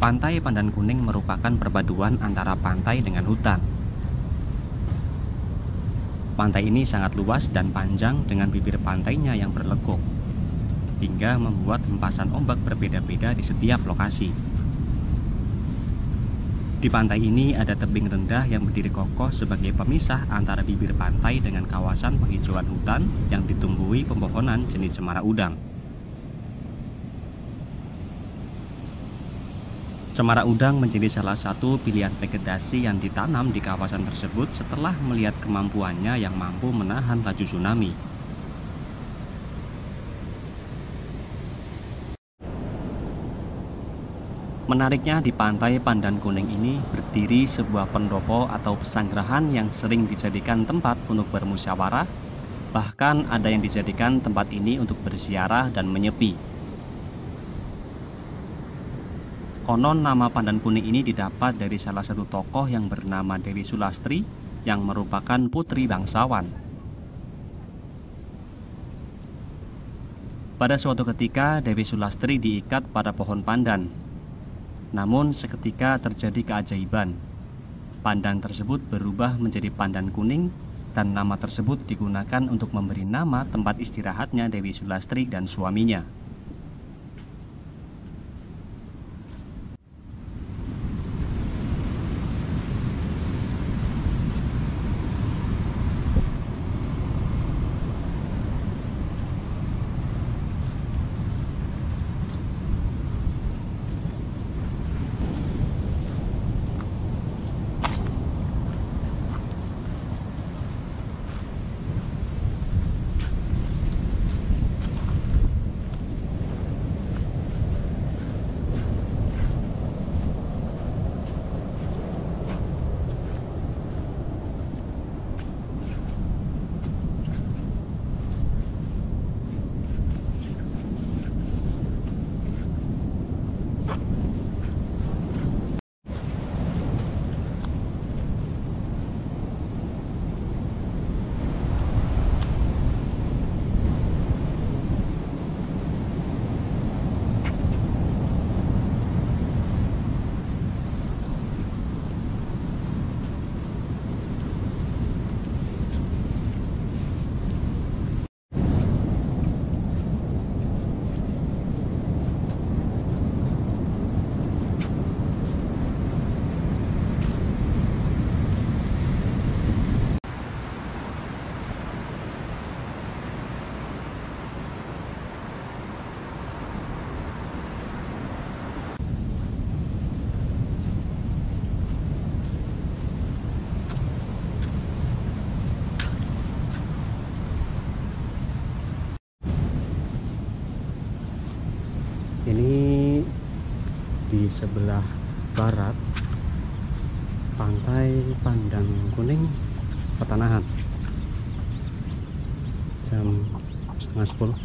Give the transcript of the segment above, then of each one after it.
Pantai Pandan Kuning merupakan perpaduan antara pantai dengan hutan. Pantai ini sangat luas dan panjang dengan bibir pantainya yang berlekuk, hingga membuat hempasan ombak berbeda-beda di setiap lokasi. Di pantai ini ada tebing rendah yang berdiri kokoh sebagai pemisah antara bibir pantai dengan kawasan penghijauan hutan yang ditumbuhi pepohonan jenis cemara udang. Cemara udang menjadi salah satu pilihan vegetasi yang ditanam di kawasan tersebut setelah melihat kemampuannya yang mampu menahan laju tsunami. Menariknya, di pantai Pandan Kuning ini berdiri sebuah pendopo atau pesanggerahan yang sering dijadikan tempat untuk bermusyawarah, bahkan ada yang dijadikan tempat ini untuk berziarah dan menyepi. Konon nama Pandan Kuning ini didapat dari salah satu tokoh yang bernama Dewi Sulastri yang merupakan putri bangsawan. Pada suatu ketika Dewi Sulastri diikat pada pohon pandan. Namun seketika terjadi keajaiban. Pandan tersebut berubah menjadi pandan kuning dan nama tersebut digunakan untuk memberi nama tempat istirahatnya Dewi Sulastri dan suaminya. Ini di sebelah barat pantai Pandan Kuning, Petanahan. Jam 9:30.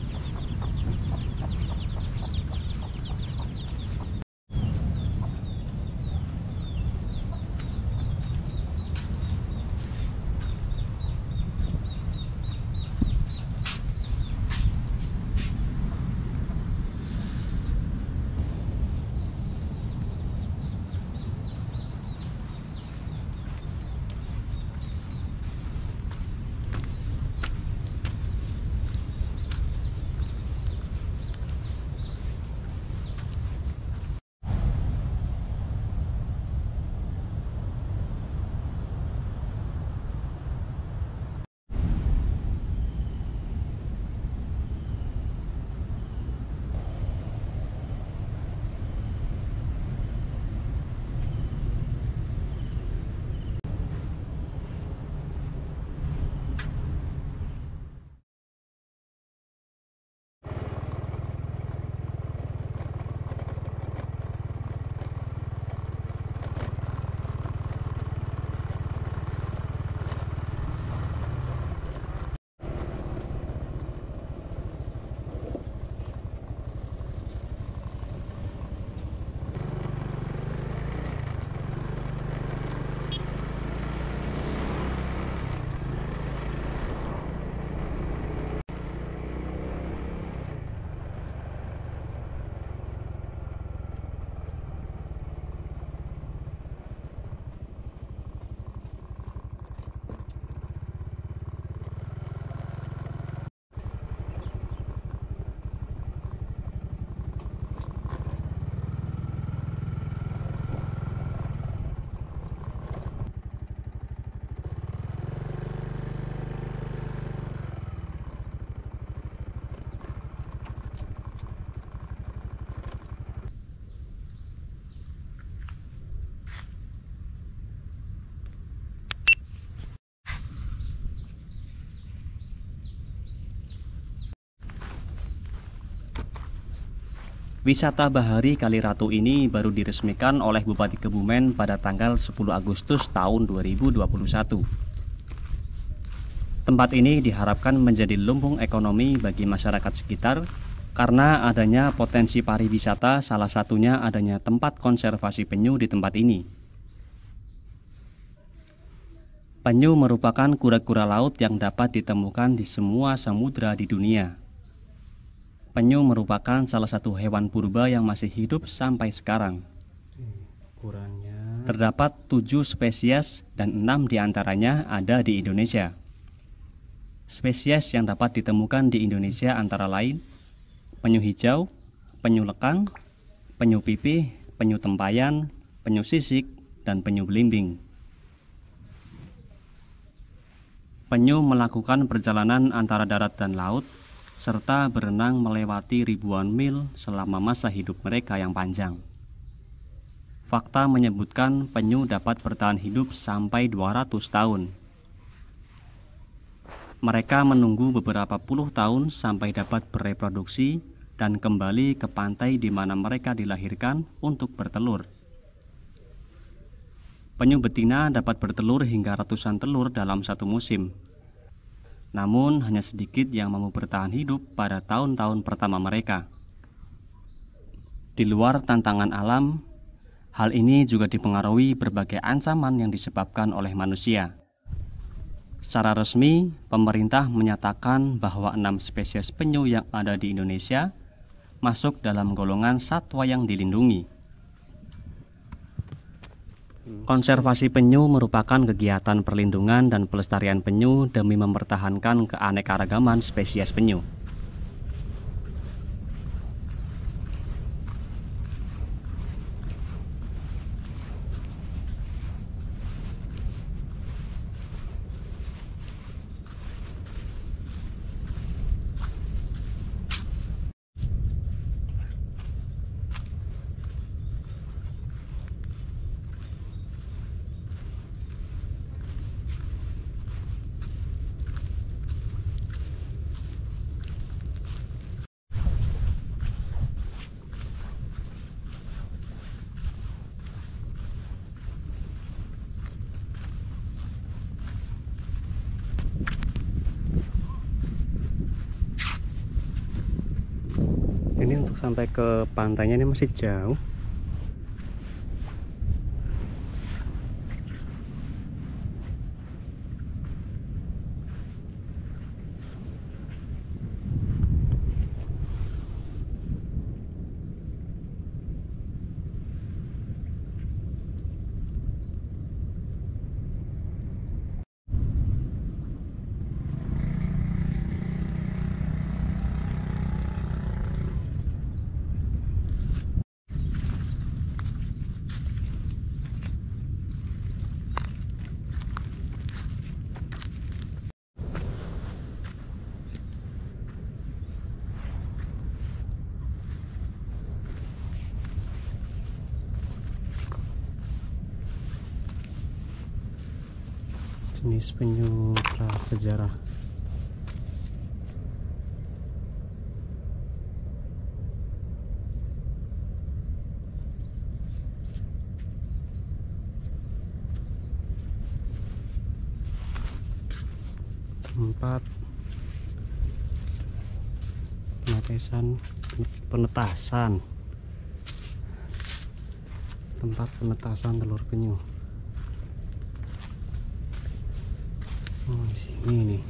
Wisata bahari Kali Ratu ini baru diresmikan oleh Bupati Kebumen pada tanggal 10 Agustus tahun 2021. Tempat ini diharapkan menjadi lumbung ekonomi bagi masyarakat sekitar karena adanya potensi pariwisata, salah satunya adanya tempat konservasi penyu di tempat ini. Penyu merupakan kura-kura laut yang dapat ditemukan di semua samudra di dunia. Penyu merupakan salah satu hewan purba yang masih hidup sampai sekarang. Terdapat 7 spesies dan 6 diantaranya ada di Indonesia. Spesies yang dapat ditemukan di Indonesia antara lain penyu hijau, penyu lekang, penyu pipih, penyu tempayan, penyu sisik, dan penyu belimbing. Penyu melakukan perjalanan antara darat dan laut, serta berenang melewati ribuan mil selama masa hidup mereka yang panjang. Fakta menyebutkan penyu dapat bertahan hidup sampai 200 tahun. Mereka menunggu beberapa puluh tahun sampai dapat bereproduksi dan kembali ke pantai di mana mereka dilahirkan untuk bertelur. Penyu betina dapat bertelur hingga ratusan telur dalam satu musim. Namun hanya sedikit yang mampu bertahan hidup pada tahun-tahun pertama mereka. Di luar tantangan alam, hal ini juga dipengaruhi berbagai ancaman yang disebabkan oleh manusia. Secara resmi, pemerintah menyatakan bahwa 6 spesies penyu yang ada di Indonesia masuk dalam golongan satwa yang dilindungi. Konservasi penyu merupakan kegiatan perlindungan dan pelestarian penyu demi mempertahankan keanekaragaman spesies penyu. Ini untuk sampai ke pantainya ini masih jauh. Jenis penyu prasejarah. Tempat penetasan tempat penetasan telur penyu. Oh, di sini nih.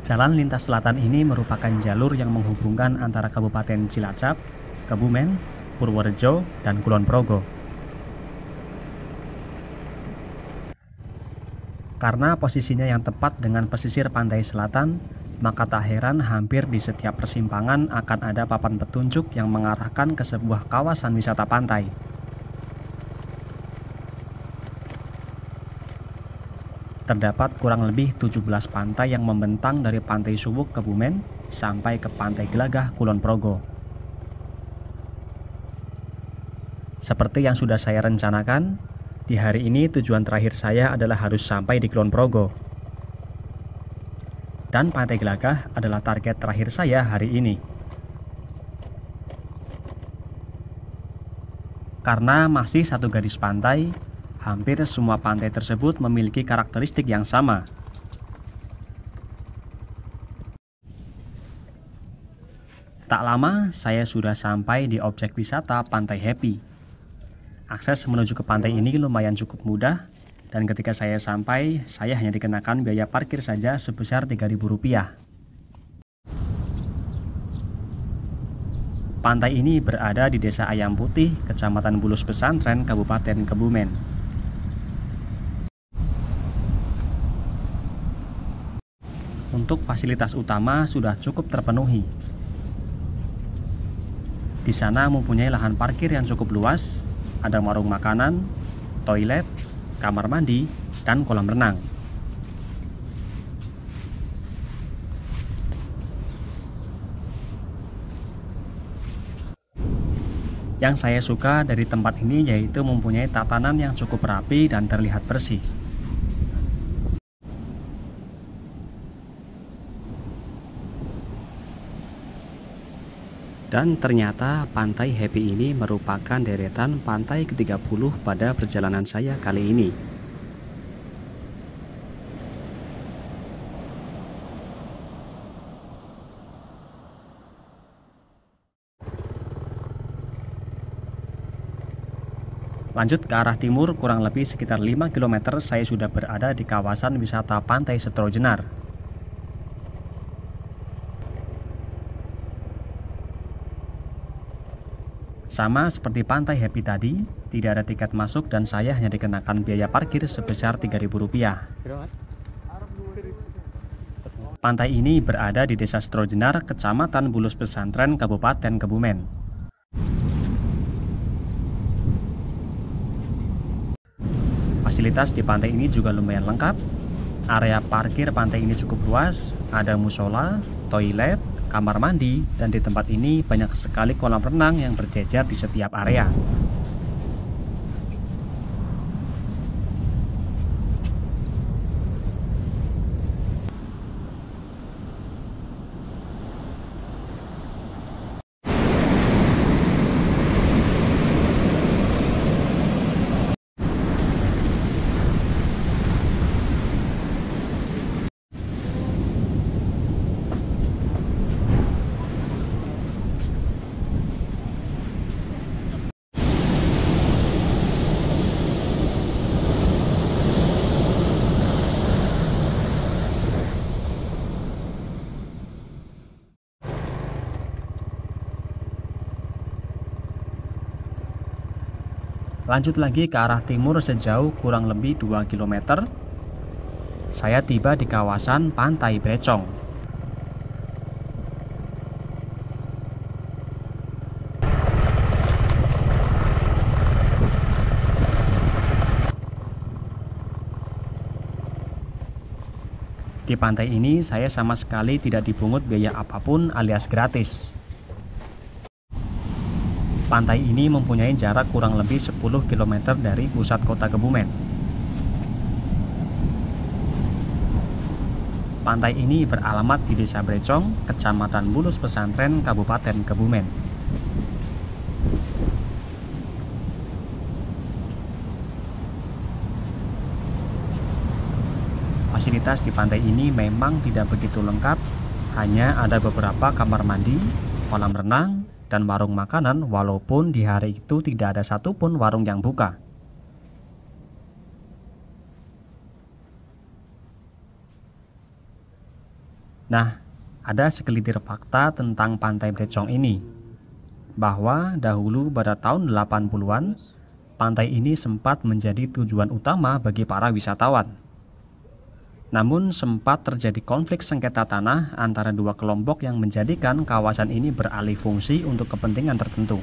Jalan lintas selatan ini merupakan jalur yang menghubungkan antara Kabupaten Cilacap, Kebumen, Purworejo, dan Kulon Progo. Karena posisinya yang tepat dengan pesisir pantai selatan, maka tak heran hampir di setiap persimpangan akan ada papan petunjuk yang mengarahkan ke sebuah kawasan wisata pantai. Terdapat kurang lebih 17 pantai yang membentang dari Pantai Suwuk, Kebumen, sampai ke Pantai Gelagah, Kulon Progo. Seperti yang sudah saya rencanakan, di hari ini tujuan terakhir saya adalah harus sampai di Kulon Progo. Dan Pantai Gelagah adalah target terakhir saya hari ini. Karena masih satu garis pantai, hampir semua pantai tersebut memiliki karakteristik yang sama. Tak lama, saya sudah sampai di objek wisata Pantai Happy. Akses menuju ke pantai ini lumayan cukup mudah, dan ketika saya sampai, saya hanya dikenakan biaya parkir saja sebesar Rp3.000. Pantai ini berada di Desa Ayam Putih, Kecamatan Bulus Pesantren, Kabupaten Kebumen. Untuk fasilitas utama sudah cukup terpenuhi. Di sana mempunyai lahan parkir yang cukup luas, ada warung makanan, toilet, kamar mandi, dan kolam renang. Yang saya suka dari tempat ini yaitu mempunyai tatanan yang cukup rapi dan terlihat bersih. Dan ternyata Pantai Happy ini merupakan deretan pantai ke-30 pada perjalanan saya kali ini. Lanjut ke arah timur, kurang lebih sekitar 5 km saya sudah berada di kawasan wisata Pantai Setro Jenar. Sama seperti Pantai Happy tadi, tidak ada tiket masuk dan saya hanya dikenakan biaya parkir sebesar Rp3.000. Pantai ini berada di Desa Setro Jenar, Kecamatan Bulus Pesantren, Kabupaten Kebumen. Fasilitas di pantai ini juga lumayan lengkap. Area parkir pantai ini cukup luas, ada musola, toilet, kamar mandi, dan di tempat ini banyak sekali kolam renang yang berjejer di setiap area. Lanjut lagi ke arah timur sejauh kurang lebih 2 km. Saya tiba di kawasan Pantai Brecong. Di pantai ini saya sama sekali tidak dipungut biaya apapun alias gratis. Pantai ini mempunyai jarak kurang lebih 10 km dari pusat kota Kebumen. Pantai ini beralamat di Desa Brecong, Kecamatan Bulus Pesantren, Kabupaten Kebumen. Fasilitas di pantai ini memang tidak begitu lengkap, hanya ada beberapa kamar mandi, kolam renang, dan warung makanan, walaupun di hari itu tidak ada satupun warung yang buka. Nah, ada segelintir fakta tentang Pantai Brecong ini, bahwa dahulu pada tahun 80-an, pantai ini sempat menjadi tujuan utama bagi para wisatawan. Namun sempat terjadi konflik sengketa tanah antara dua kelompok yang menjadikan kawasan ini beralih fungsi untuk kepentingan tertentu.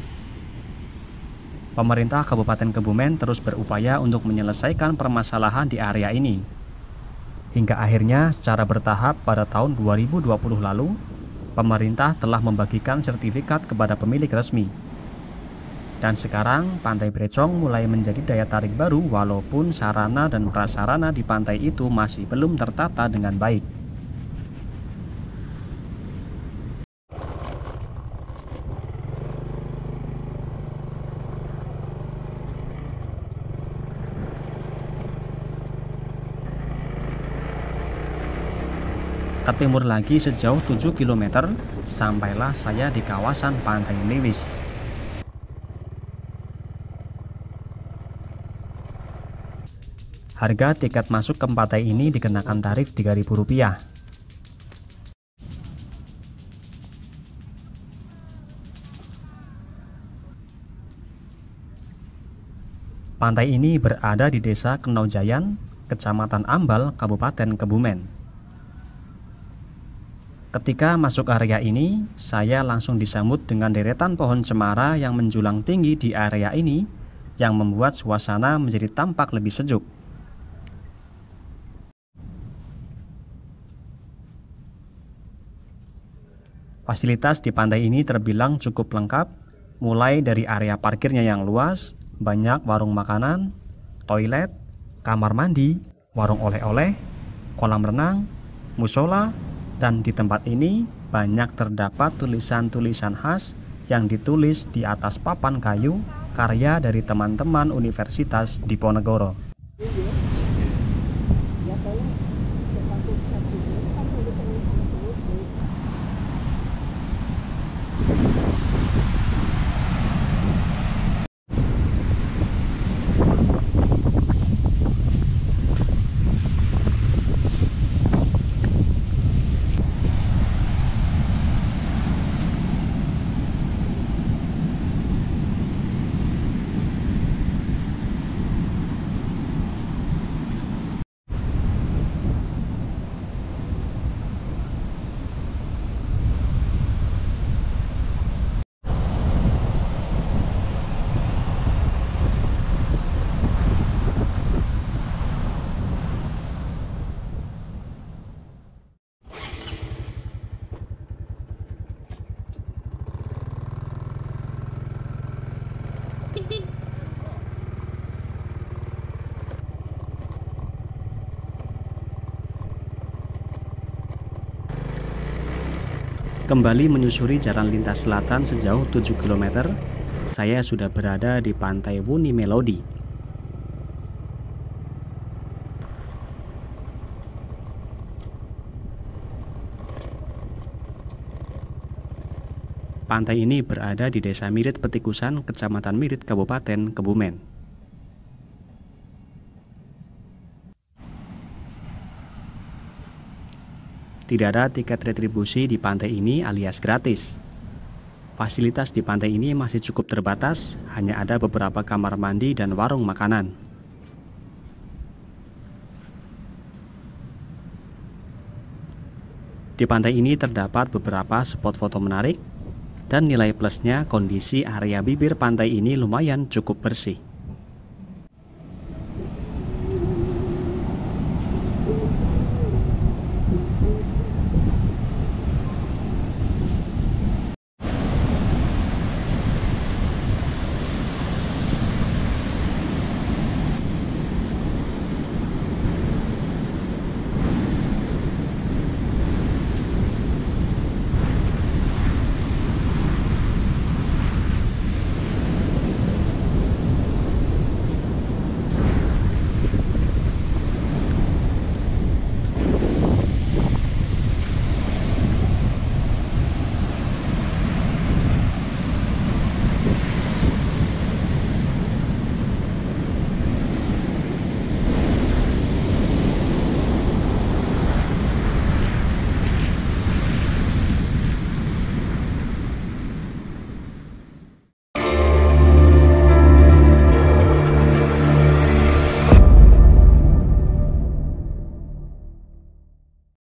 Pemerintah Kabupaten Kebumen terus berupaya untuk menyelesaikan permasalahan di area ini. Hingga akhirnya secara bertahap pada tahun 2020 lalu, pemerintah telah membagikan sertifikat kepada pemilik resmi. Dan sekarang Pantai Brecong mulai menjadi daya tarik baru walaupun sarana dan prasarana di pantai itu masih belum tertata dengan baik. Ke timur lagi sejauh 7 km, sampailah saya di kawasan Pantai Lewis. Harga tiket masuk ke pantai ini dikenakan tarif Rp3.000. Pantai ini berada di Desa Kenaujayan, Kecamatan Ambal, Kabupaten Kebumen. Ketika masuk area ini, saya langsung disambut dengan deretan pohon cemara yang menjulang tinggi di area ini, yang membuat suasana menjadi tampak lebih sejuk. Fasilitas di pantai ini terbilang cukup lengkap, mulai dari area parkirnya yang luas, banyak warung makanan, toilet, kamar mandi, warung oleh-oleh, kolam renang, musola, dan di tempat ini banyak terdapat tulisan-tulisan khas yang ditulis di atas papan kayu karya dari teman-teman Universitas Diponegoro. Kembali menyusuri jalan lintas selatan sejauh 7 km, saya sudah berada di Pantai Wuni Melodi. Pantai ini berada di Desa Mirit Petikusan, Kecamatan Mirit, Kabupaten Kebumen. Tidak ada tiket retribusi di pantai ini alias gratis. Fasilitas di pantai ini masih cukup terbatas, hanya ada beberapa kamar mandi dan warung makanan. Di pantai ini terdapat beberapa spot foto menarik, dan nilai plusnya kondisi area bibir pantai ini lumayan cukup bersih.